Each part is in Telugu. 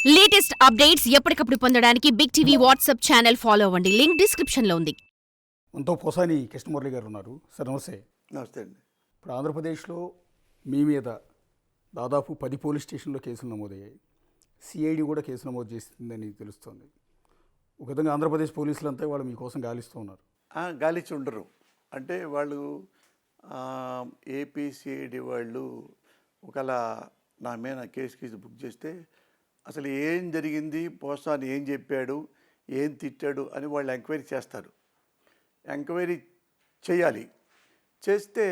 లేటెస్ట్ అప్డేట్స్ ఎప్పటికప్పుడు పొందడానికి big TV WhatsApp channel follow అవ్వండి. లింక్ డిస్క్రిప్షన్ లో ఉంది. మనతో పోసాని కృష్ణమురళి గారు ఉన్నారు. సార్ నమస్తే. నమస్తే అండి. ఇప్పుడు ఆంధ్రప్రదేశ్లో మీ మీద దాదాపు 10 పోలీస్ స్టేషన్లో కేసులు నమోదయ్యాయి. సిఐడి కూడా కేసు నమోదు చేసిందని తెలుస్తోంది. ఒక విధంగా ఆంధ్రప్రదేశ్ పోలీసులంతా వాళ్ళు మీకోసం గాలిస్తూ ఉన్నారు. గాలిచ్చి ఉండరు. అంటే వాళ్ళు ఏపీసీఐడి వాళ్ళు ఒకవేళ నా మీద కేసు బుక్ చేస్తే అసలు ఏం జరిగింది, పోసాని ఏం చెప్పాడు, ఏం తిట్టాడు అని వాళ్ళు ఎంక్వైరీ చేస్తారు. ఎంక్వైరీ చేయాలి. చేస్తే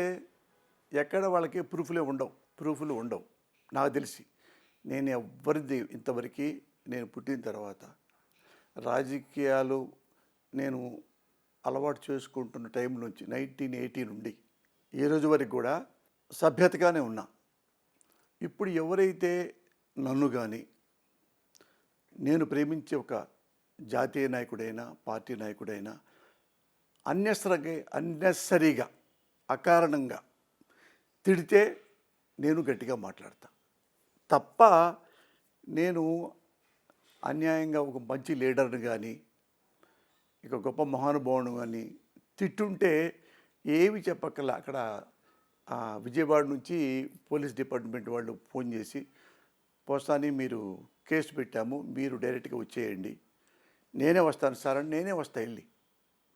ఎక్కడ వాళ్ళకి ప్రూఫ్లు ఉండవు. నాకు తెలిసి నేను ఎవరిది ఇంతవరకు నేను పుట్టిన తర్వాత రాజకీయాలు నేను అలవాటు చేసుకుంటున్న టైం నుంచి 1980 నుండి ఈ రోజు వరకు కూడా సభ్యతగానే ఉన్నా. ఇప్పుడు ఎవరైతే నన్ను కానీ నేను ప్రేమించే ఒక జాతీయ నాయకుడైనా పార్టీ నాయకుడైనా అన్నెసరీగా అకారణంగా తిడితే నేను గట్టిగా మాట్లాడతా తప్ప నేను అన్యాయంగా ఒక మంచి లీడర్ని కానీ ఇక గొప్ప మహానుభావుని కానీ తిట్టుంటే ఏమి చెప్పక్కల. అక్కడ విజయవాడ నుంచి పోలీస్ డిపార్ట్మెంట్ వాళ్ళు ఫోన్ చేసి పోసాని మీరు కేసు పెట్టాము, మీరు డైరెక్ట్గా వచ్చేయండి, నేనే వస్తాను సార్ అని నేనే వస్తా.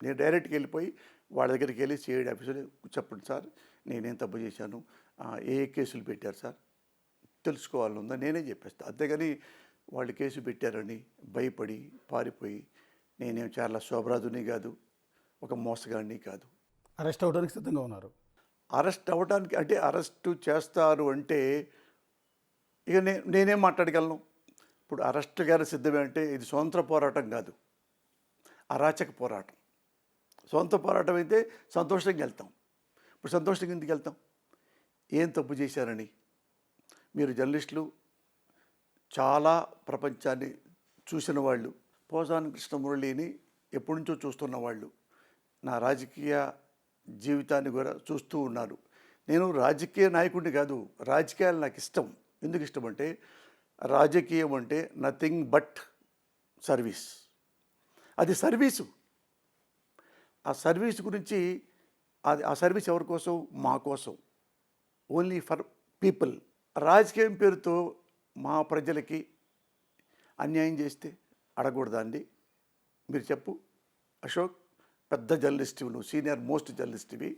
నేను డైరెక్ట్గా వెళ్ళిపోయి వాళ్ళ దగ్గరికి వెళ్ళి సిఐడి ఆఫీసులో చెప్పండి సార్ నేనేం తప్పు చేశాను, ఏ కేసులు పెట్టారు సార్ తెలుసుకోవాలని ఉందా నేనే చెప్పేస్తాను. అంతేగాని వాళ్ళు కేసు పెట్టారని భయపడి పారిపోయి నేనేం చాలా శోభరాజుని కాదు, ఒక మోసగాడిని కాదు. అరెస్ట్ అవ్వడానికి సిద్ధంగా ఉన్నారు. అరెస్ట్ అవ్వడానికి అంటే అరెస్టు చేస్తారు అంటే ఇక నేనేం మాట్లాడగలను. ఇప్పుడు అరెస్ట్ గారి సిద్ధమే అంటే ఇది స్వతంత్ర పోరాటం కాదు, అరాచక పోరాటం. సొంత పోరాటం అయితే సంతోషంగా వెళ్తాం. ఇప్పుడు సంతోషంగా ఎందుకు వెళ్తాం? ఏం తప్పు చేశారని. మీరు జర్నలిస్టులు చాలా ప్రపంచాన్ని చూసిన వాళ్ళు, పోసాని కృష్ణమురళిని ఎప్పటి నుంచో చూస్తున్న వాళ్ళు, నా రాజకీయ జీవితాన్ని కూడా చూస్తూ ఉన్నారు. నేను రాజకీయ నాయకుడిని కాదు, రాజకీయాలు నాకు ఇష్టం. ఎందుకు ఇష్టం అంటే రాజకీయం అంటే నథింగ్ బట్ సర్వీస్. అది సర్వీసు. ఆ సర్వీస్ గురించి ఆ సర్వీస్ ఎవరి కోసం? మా కోసం, ఓన్లీ ఫర్ పీపుల్. రాజకీయం పేరుతో మా ప్రజలకి అన్యాయం చేస్తే అడగకూడదా అండి? మీరు చెప్పు అశోక్, పెద్ద జర్నలిస్ట్వి నువ్వు, సీనియర్ మోస్ట్ జర్నలిస్ట్వి.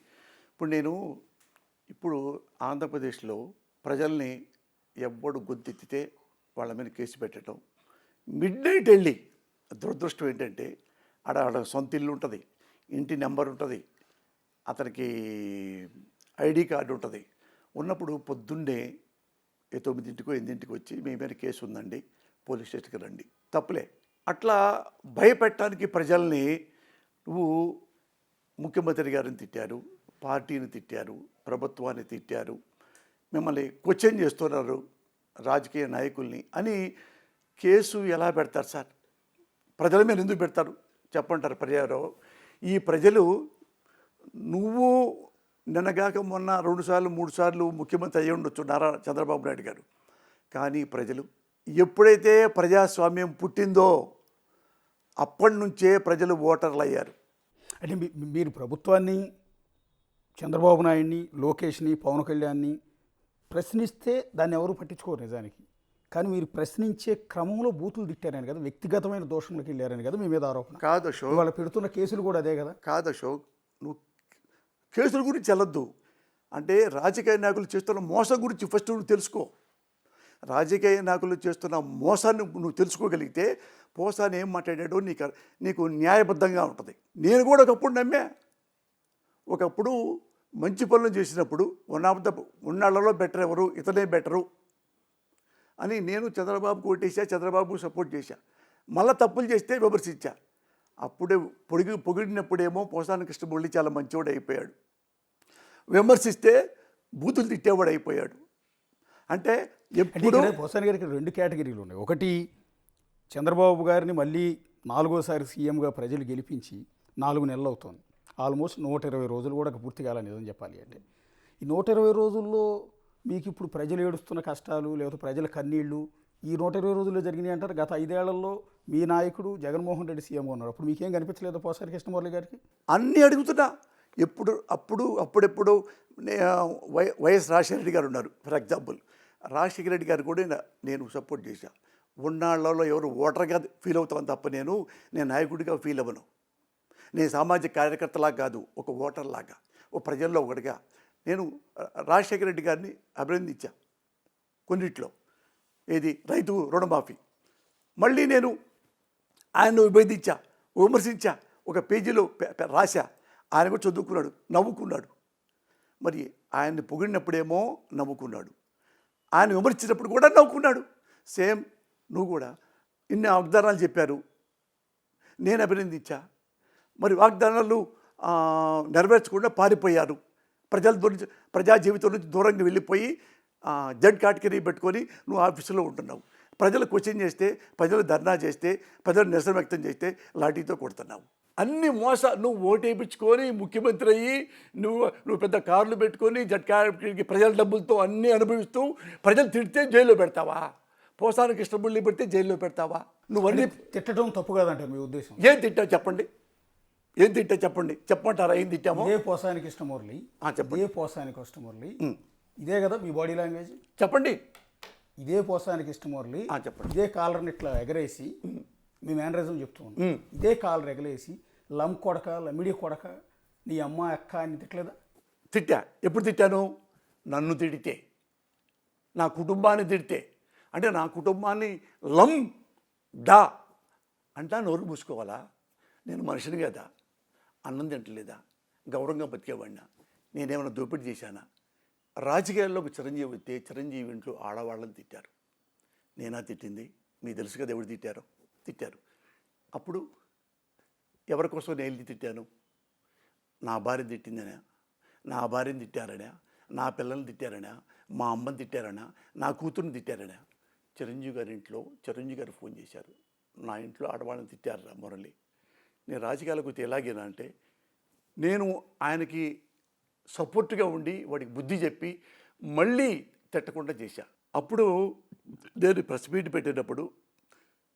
ఇప్పుడు ఆంధ్రప్రదేశ్లో ప్రజల్ని ఎవ్వడు గొంతెత్తితే వాళ్ళ మీద కేసు పెట్టడం, మిడ్ నైట్ వెళ్ళి, దురదృష్టం ఏంటంటే ఆడ సొంత ఇల్లు ఉంటుంది, ఇంటి నెంబర్ ఉంటుంది, అతనికి ఐడి కార్డు ఉంటుంది. ఉన్నప్పుడు పొద్దున్నే 9ంటికో 8ంటికి వచ్చి మీ మీద కేసు ఉందండి పోలీస్ స్టేషన్కి రండి. తప్పులే. అట్లా భయపెట్టడానికి ప్రజల్ని నువ్వు ముఖ్యమంత్రి గారిని తిట్టారు, పార్టీని తిట్టారు, ప్రభుత్వాన్ని తిట్టారు, మిమ్మల్ని క్వశ్చన్ చేస్తున్నారు రాజకీయ నాయకుల్ని అని కేసు ఎలా పెడతారు సార్? ప్రజల మీద ఎందుకు పెడతారు చెప్పంటారు ప్రజలు. ఈ ప్రజలు నువ్వు నిన్నగాక మొన్న 2 సార్లు 3 సార్లు ముఖ్యమంత్రి అయ్యి ఉండొచ్చు చంద్రబాబు నాయుడు గారు, కానీ ప్రజలు ఎప్పుడైతే ప్రజాస్వామ్యం పుట్టిందో అప్పటి నుంచే ప్రజలు ఓటర్లు అయ్యారు. అంటే మీరు ప్రభుత్వాన్ని, చంద్రబాబు నాయుడిని, లోకేష్ని, పవన్ కళ్యాణ్ని ప్రశ్నిస్తే దాన్ని ఎవరు పట్టించుకోరు నిజానికి. కానీ మీరు ప్రశ్నించే క్రమంలో బూతులు తిట్టారని కదా, వ్యక్తిగతమైన దోషంలోకి వెళ్ళారని కదా మీ మీద ఆరోపణ. కాదు అశోక్, వాళ్ళు పెడుతున్న కేసులు కూడా అదే కదా. కాదు అశోక్, నువ్వు కేసుల గురించి వెళ్ళొద్దు. అంటే రాజకీయ నాయకులు చేస్తున్న మోసం గురించి ఫస్ట్ నువ్వు తెలుసుకో. రాజకీయ నాయకులు చేస్తున్న మోసాన్ని నువ్వు తెలుసుకోగలిగితే పోసాని ఏం మాట్లాడాడో నీకు న్యాయబద్ధంగా ఉంటుంది. నేను కూడా ఒకప్పుడు నమ్మా. ఒకప్పుడు మంచి పనులు చేసినప్పుడు ఉన్నాళ్ళలో బెటర్ ఎవరు, ఇతనే బెటరు అని నేను చంద్రబాబుకు ఓటేసా, చంద్రబాబు సపోర్ట్ చేశా. మళ్ళీ తప్పులు చేస్తే విమర్శించా. అప్పుడే పొగిడినప్పుడేమో పోసాని కృష్ణమురళి చాలా మంచివాడు అయిపోయాడు, విమర్శిస్తే బూతులు తిట్టేవాడు అయిపోయాడు. అంటే ఎప్పుడు పోసాని గారికి 2 కేటగిరీలు ఉన్నాయి. ఒకటి, చంద్రబాబు గారిని మళ్ళీ 4వ సీఎంగా ప్రజలు గెలిపించి 4 నెలలు అవుతుంది. ఆల్మోస్ట్ 120 రోజులు కూడా పూర్తి కాలని నిజం చెప్పాలి. అంటే ఈ 120 రోజుల్లో మీకు ఇప్పుడు ప్రజలు ఏడుస్తున్న కష్టాలు, లేకపోతే ప్రజల కన్నీళ్ళు ఈ 120 రోజుల్లో జరిగినాయి అంటారు. గత 5 ఏళ్లలో మీ నాయకుడు జగన్మోహన్ రెడ్డి సీఎంగా ఉన్నారు. అప్పుడు మీకేం కనిపించలేదు పోసాని కృష్ణమురళి గారికి? అన్నీ అడుగుతున్నా. అప్పుడెప్పుడు వైఎస్ రాజశేఖర రెడ్డి గారు ఉన్నారు. ఫర్ ఎగ్జాంపుల్ రాజశేఖర రెడ్డి గారు కూడా నేను సపోర్ట్ చేశా. ఉన్నాళ్ళలో ఎవరు ఓటర్గా ఫీల్ అవుతాను తప్ప నేను నాయకుడిగా ఫీల్ అవ్వను. నేను సామాజిక కార్యకర్తలాగా కాదు, ఒక ఓటర్లాగా, ఒక ప్రజల్లో ఒకటిగా నేను రాజశేఖర రెడ్డి గారిని అభినందించా కొన్నిట్లో. ఏది రైతు రుణమాఫీ, మళ్ళీ నేను ఆయన్ను విభేదించా, విమర్శించా, ఒక పేజీలో రాశా. ఆయన కూడా చదువుకున్నాడు, నవ్వుకున్నాడు. మరి ఆయన్ని పొగిడినప్పుడేమో నవ్వుకున్నాడు, ఆయన విమర్శించినప్పుడు కూడా నవ్వుకున్నాడు. సేమ్ నువ్వు కూడా ఇన్ని వాగ్దానాలు చెప్పారు, నేను అభినందించా. మరి వాగ్దానాలు నెరవేర్చకుండా పారిపోయారు. ప్రజా జీవితం నుంచి దూరంగా వెళ్ళిపోయి జడ్ కేటగిరీ పెట్టుకొని నువ్వు ఆఫీసులో ఉంటున్నావు. ప్రజలు క్వశ్చన్ చేస్తే, ప్రజలు ధర్నా చేస్తే, ప్రజలు నిరసన వ్యక్తం చేస్తే లాఠీతో కొడుతున్నావు. అన్ని నువ్వు ఓటు వేయించుకొని ముఖ్యమంత్రి అయ్యి నువ్వు పెద్ద కార్లు పెట్టుకొని జడ్ కేటగిరీకి ప్రజల డబ్బులతో అన్నీ అనుభవిస్తూ ప్రజలు తిడితే జైల్లో పెడతావా? పోసాని కృష్ణమురళి పెడితే జైల్లో పెడతావా? నువ్వన్నీ తిట్టడం తప్పు కాదంటే మీ ఉద్దేశం? ఏం తిట్టావు చెప్పండి, చెప్పమంటారా? ఏం తిట్టామో? ఇదే పోసాని కృష్ణమురళి, చెప్పండి. ఇదే పోసాని కృష్ణమురళి, ఇదే కదా మీ బాడీ లాంగ్వేజ్? చెప్పండి. ఇదే పోసాని కృష్ణమురళి, చెప్పండి. ఇదే కాలర్ని ఇట్లా ఎగరేసి మీ మేనరిజం చెప్తూ ఉన్నాం. ఇదే కాలర్ ఎగరేసి లం కొడక, లమిడి కొడక, నీ అమ్మ అక్క అని తిట్టలేదా? తిట్టా. ఎప్పుడు తిట్టాను? నన్ను తిడితే, నా కుటుంబాన్ని తిడితే. అంటే నా కుటుంబాన్ని లం డా అంటా నోరు మూసుకోవాలా? నేను మనిషిని కదా, అన్నం తింటలేదా, గౌరవంగా బతికేవాడినా, నేనేమైనా దోపిడీ చేశానా? రాజకీయాల్లోకి చిరంజీవి వస్తే చిరంజీవి ఇంట్లో ఆడవాళ్ళని తిట్టారు. నేనా తిట్టింది? మీకు తెలుసు కదా ఎవరు తిట్టారు. అప్పుడు ఎవరి కోసం నేను తిట్టాను? నా భార్య తిట్టిందనా, నా భార్యని తిట్టారనా, నా పిల్లల్ని తిట్టారనా, మా అమ్మని తిట్టారనా, నా కూతుర్ని తిట్టారనా? చిరంజీవి గారి ఇంట్లో చిరంజీవి గారు ఫోన్ చేశారు, నా ఇంట్లో ఆడవాళ్ళని తిట్టారా మురళి. నేను రాజకీయాలకు వచ్చి ఎలాగేనా అంటే, నేను ఆయనకి సపోర్ట్గా ఉండి వాడికి బుద్ధి చెప్పి మళ్ళీ తిట్టకుండా చేశా. అప్పుడు నేను ప్రెస్ మీట్ పెట్టేటప్పుడు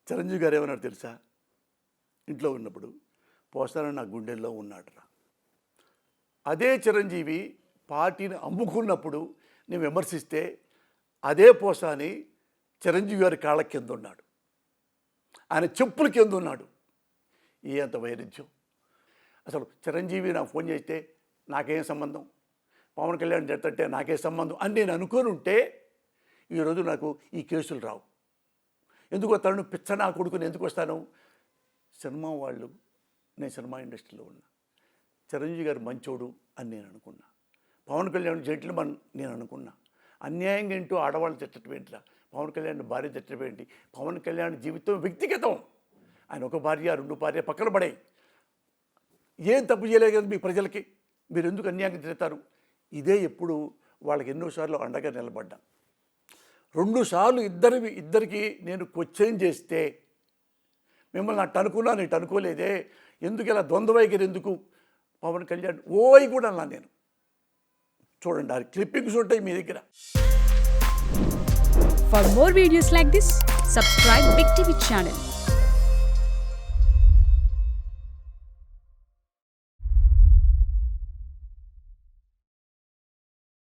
చిరంజీవి గారు ఏమన్నారు తెలుసా? ఇంట్లో ఉన్నప్పుడు, పోసాని నా గుండెల్లో ఉన్నాడురా. అదే చిరంజీవి పార్టీని అమ్ముకున్నప్పుడు నేను విమర్శిస్తే అదే పోసాని చిరంజీవి గారి కాళ్ళ కింద ఉన్నాడు, ఆయన చెప్పుల కింద ఉన్నాడు. అంత వైరుధ్యం! అసలు చిరంజీవి నాకు ఫోన్ చేస్తే నాకేం సంబంధం, పవన్ కళ్యాణ్ చెప్తుంటే నాకే సంబంధం అని నేను అనుకొని ఉంటే ఈరోజు నాకు ఈ కేసులు రావు. ఎందుకు వస్తాను? పిచ్చ నా కొడుకుని ఎందుకు వస్తాను? సినిమా వాళ్ళు, నేను సినిమా ఇండస్ట్రీలో ఉన్నా, చిరంజీవి గారు మంచోడు అని నేను అనుకున్నా, పవన్ కళ్యాణ్ జెంటిల్మన్ నేను అనుకున్నా. అన్యాయంగా ఇంటూ ఆడవాళ్ళు తిట్టడం ఏంటిరా, పవన్ కళ్యాణ్ భార్య తిట్టడం ఏంటి? పవన్ కళ్యాణ్ జీవితం వ్యక్తిగతం. ఆయన ఒక భార్య, 2 భార్య పక్కన పడాయి. ఏం తప్పు చేయలేదు కదా మీ ప్రజలకి, మీరు ఎందుకు అన్యాయంగా తిడతారు? ఇదే ఎప్పుడు వాళ్ళకి ఎన్నోసార్లు అండగా నిలబడ్డా. 2 సార్లు ఇద్దరికి నేను క్వశ్చన్ చేస్తే, మిమ్మల్ని అట్టు అనుకున్నాను, ఇటు అనుకోలేదే, ఎందుకు ఇలా ద్వంద్వ వైఖరి ఎందుకు? పవన్ కళ్యాణ్ ఓయ్ కూడా అన్నా నేను. చూడండి, ఆ క్లిప్పింగ్స్ ఉంటాయి మీ దగ్గర. For more videos like this, subscribe Big TV channel.